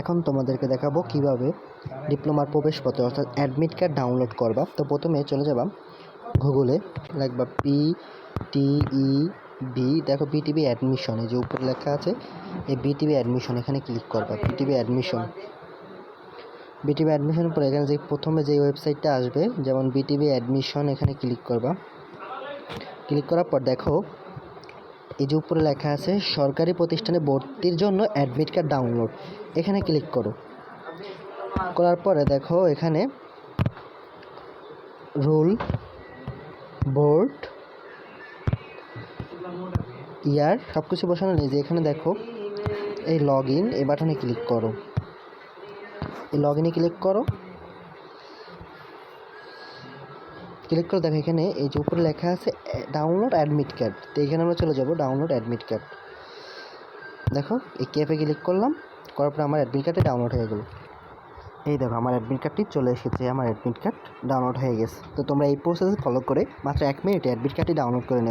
এখন তোমাদেরকে দেখাবো কিভাবে ডিপ্লোমার প্রবেশপত্র অর্থাৎ অ্যাডমিট কার্ড ডাউনলোড করবা। তো প্রথমে চলে যাবা গুগলে, লিখবা PTEB, দেখো বিটিবি অ্যাডমিশন, এই যে উপরে লেখা আছে এই বিটিবি অ্যাডমিশন, এখানে ক্লিক করবা। বিটিবি অ্যাডমিশনের পরে এখানে যে প্রথমে যে ওয়েবসাইটটা আসবে, যেমন বিটিবি অ্যাডমিশন, এখানে ক্লিক করবা। ক্লিক করার পর দেখো এই যে উপরে লেখা আছে সরকারি প্রতিষ্ঠানে ভর্তির জন্য অ্যাডমিট কার্ড ডাউনলোড, এখানে ক্লিক করো। করার পরে দেখো এখানে রোল, বোর্ড, ইয়ার সব কিছু বসানো নেই, যে এখানে দেখো এই লগ ইন, এই বাটনে ক্লিক করো। এই লগ ইনে ক্লিক করো। দেখো এখানে এই যে উপরে লেখা আছে ডাউনলোড অ্যাডমিট কার্ড, তো এখানে আমরা চলে যাব ডাউনলোড অ্যাডমিট কার্ড। দেখো এই ক্যাপে ক্লিক করলাম, করার পর আমার অ্যাডমিট কার্ডটি ডাউনলোড হয়ে গেল। এই দেখো আমার অ্যাডমিট কার্ডটি চলে এসেছে, আমার অ্যাডমিট কার্ড ডাউনলোড হয়ে গেছে। তো তোমরা এই প্রসেস ফলো করে মাত্র 1 মিনিটে অ্যাডমিট কার্ডটি ডাউনলোড করে নেবে।